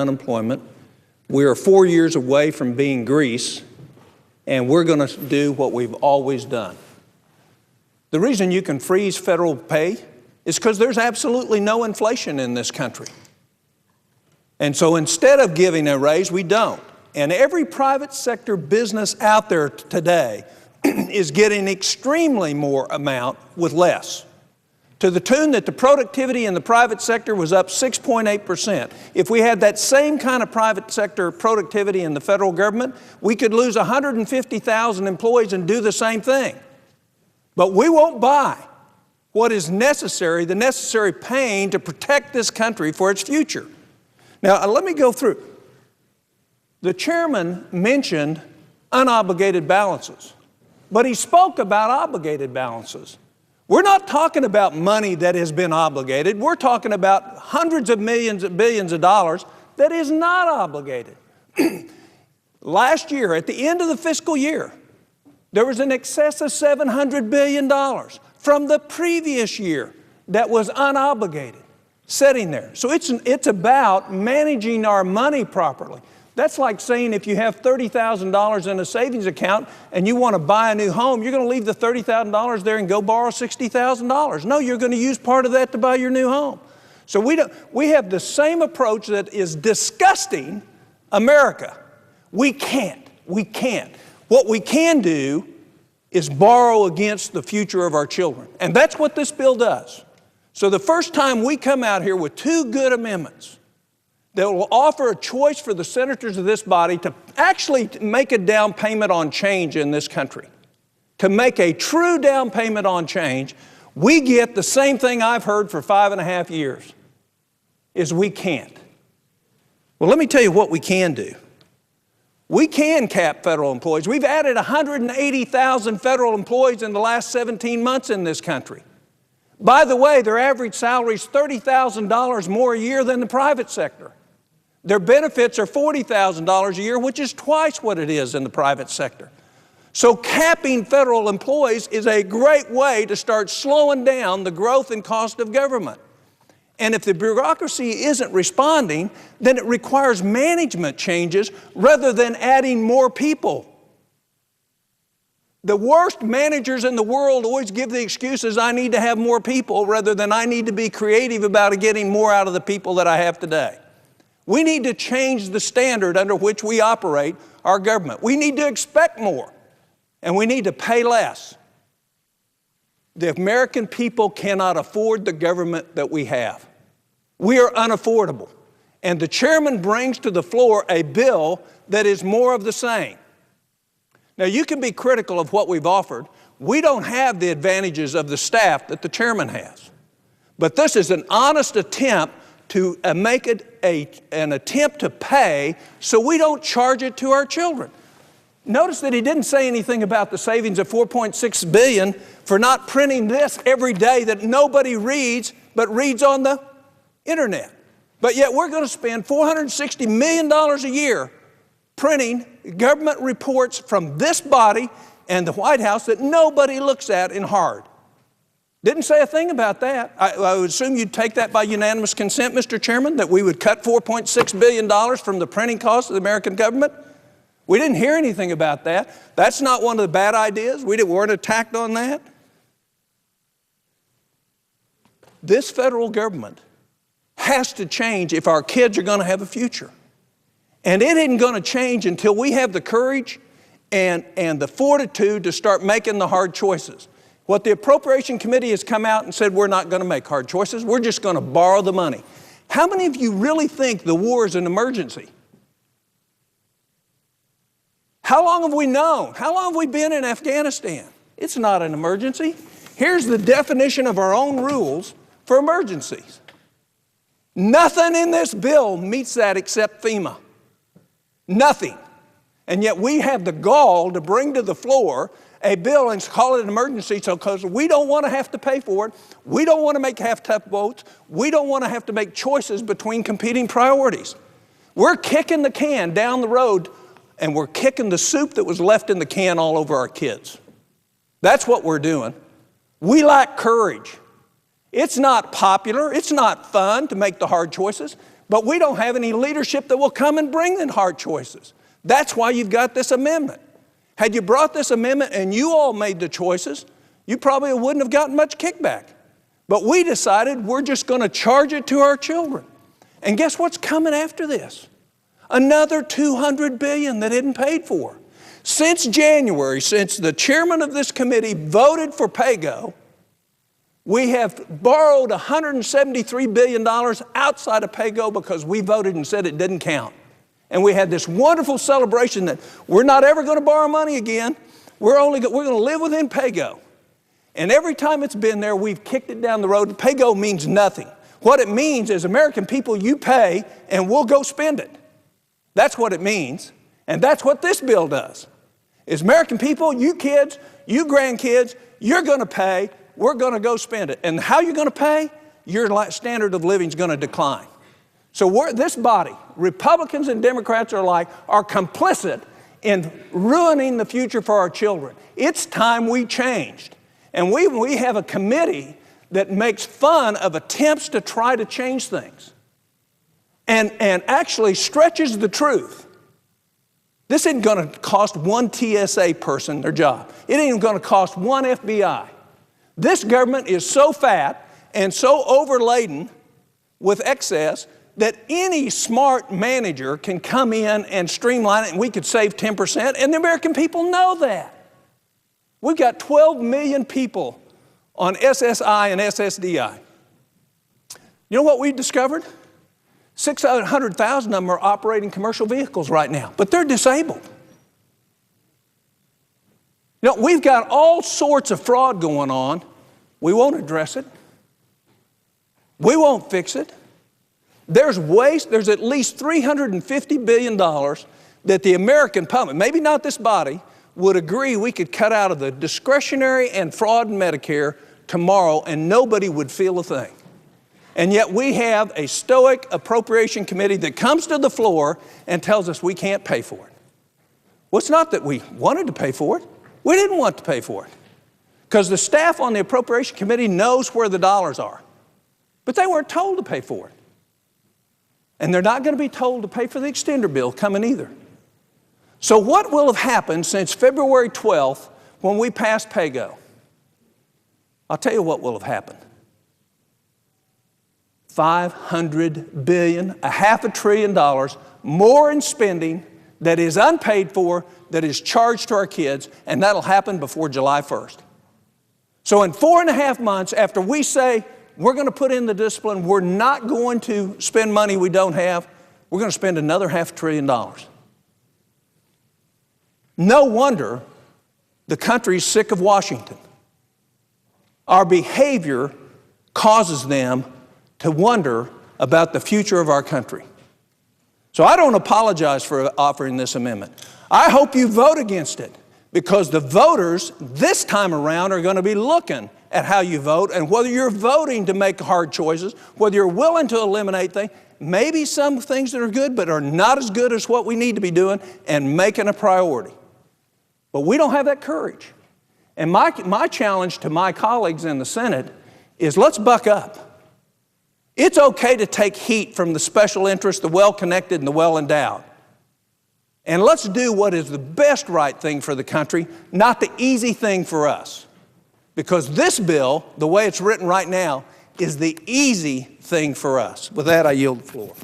unemployment. We are 4 years away from being Greece, and we're going to do what we've always done. The reason you can freeze federal pay is because there's absolutely no inflation in this country. And so instead of giving a raise, we don't. And every private sector business out there today is getting extremely more amount with less, to the tune that the productivity in the private sector was up 6.8%. If we had that same kind of private sector productivity in the federal government, we could lose 150,000 employees and do the same thing. But we won't buy what is necessary, the necessary pain to protect this country for its future. Now, let me go through. The chairman mentioned unobligated balances, but he spoke about obligated balances. We're not talking about money that has been obligated. We're talking about hundreds of millions and billions of dollars that is not obligated. Last year, at the end of the fiscal year, there was an excess of $700 billion from the previous year that was unobligated, sitting there. So it's about managing our money properly. That's like saying if you have $30,000 in a savings account and you want to buy a new home, you're going to leave the $30,000 there and go borrow $60,000. No, you're going to use part of that to buy your new home. So we have the same approach that is disgusting America. We can't. What we can do is borrow against the future of our children. And that's what this bill does. So the first time we come out here with two good amendments that will offer a choice for the senators of this body to actually make a down payment on change in this country, to make a true down payment on change, we get the same thing I've heard for 5.5 years, is we can't. Well, let me tell you what we can do. We can cap federal employees. We've added 180,000 federal employees in the last 17 months in this country. By the way, their average salary is $30,000 more a year than the private sector. Their benefits are $40,000 a year, which is twice what it is in the private sector. So capping federal employees is a great way to start slowing down the growth and cost of government. And if the bureaucracy isn't responding, then it requires management changes rather than adding more people. The worst managers in the world always give the excuses, I need to have more people, rather than I need to be creative about getting more out of the people that I have today. We need to change the standard under which we operate our government. We need to expect more, and we need to pay less. The American people cannot afford the government that we have. We are unaffordable. And the chairman brings to the floor a bill that is more of the same. Now, you can be critical of what we've offered. We don't have the advantages of the staff that the chairman has. But this is an honest attempt to make it an attempt to pay so we don't charge it to our children. Notice that he didn't say anything about the savings of $4.6 billion for not printing this every day that nobody reads but reads on the internet. But yet we're going to spend $460 million a year printing government reports from this body and the White House that nobody looks at in hard. Didn't say a thing about that. I would assume you'd take that by unanimous consent, Mr. Chairman, that we would cut $4.6 billion from the printing costs of the American government. We didn't hear anything about that. That's not one of the bad ideas. We weren't attacked on that. This federal government has to change if our kids are going to have a future. And it isn't going to change until we have the courage and the fortitude to start making the hard choices. What the Appropriation Committee has come out and said, we're not going to make hard choices. We're just going to borrow the money. How many of you really think the war is an emergency? How long have we known? How long have we been in Afghanistan? It's not an emergency. Here's the definition of our own rules for emergencies. Nothing in this bill meets that except FEMA. Nothing. And yet we have the gall to bring to the floor a bill and call it an emergency because we don't want to have to pay for it. We don't want to make half-tough votes. We don't want to have to make choices between competing priorities. We're kicking the can down the road, and we're kicking the soup that was left in the can all over our kids. That's what we're doing. We lack courage. It's not popular. It's not fun to make the hard choices, But we don't have any leadership that will come and bring in hard choices. That's why you've got this amendment. Had you brought this amendment and you all made the choices, you probably wouldn't have gotten much kickback. But we decided we're just going to charge it to our children. And guess what's coming after this? Another $200 billion that isn't paid for. Since January, since the chairman of this committee voted for PAYGO, we have borrowed $173 billion outside of PAYGO because we voted and said it didn't count. And we had this wonderful celebration that we're not ever going to borrow money again. We're going to live within PAYGO. And every time it's been there, we've kicked it down the road. PAYGO means nothing. What it means is, American people, you pay and we'll go spend it. That's what it means. And that's what this bill does. Is American people, you kids, you grandkids, you're going to pay, we're going to go spend it. And how you're going to pay? Your standard of living is going to decline. So this body, Republicans and Democrats are complicit in ruining the future for our children. It's time we changed. And we have a committee that makes fun of attempts to try to change things and actually stretches the truth. This isn't going to cost one TSA person their job. It ain't even going to cost one FBI. This government is so fat and so overladen with excess that any smart manager can come in and streamline it and we could save 10%, and the American people know that. We've got 12 million people on SSI and SSDI. You know what we discovered? 600,000 of them are operating commercial vehicles right now, but they're disabled. You know, we've got all sorts of fraud going on. We won't address it. We won't fix it. There's waste. There's at least $350 billion that the American public, maybe not this body, would agree we could cut out of the discretionary and fraud in Medicare tomorrow and nobody would feel a thing. And yet we have a stoic appropriation committee that comes to the floor and tells us we can't pay for it. Well, it's not that we wanted to pay for it. We didn't want to pay for it because the staff on the appropriation committee knows where the dollars are. But they weren't told to pay for it. And they're not going to be told to pay for the extender bill coming either. So what will have happened since February 12th when we passed PAYGO? I'll tell you what will have happened. $500 billion, $500 billion more in spending that is unpaid for, that is charged to our kids, and that'll happen before July 1st. So in 4.5 months after we say we're going to put in the discipline, we're not going to spend money we don't have, we're going to spend another $500 billion. No wonder the country's sick of Washington. Our behavior causes them to wonder about the future of our country. So I don't apologize for offering this amendment. I hope you vote against it because the voters this time around are going to be looking at how you vote and whether you're voting to make hard choices, whether you're willing to eliminate things, maybe some things that are good but are not as good as what we need to be doing and making a priority. But we don't have that courage. And my challenge to my colleagues in the Senate is let's buck up. It's okay to take heat from the special interests, the well-connected and the well-endowed. And let's do what is the best right thing for the country, not the easy thing for us. Because this bill, the way it's written right now, is the easy thing for us. With that, I yield the floor.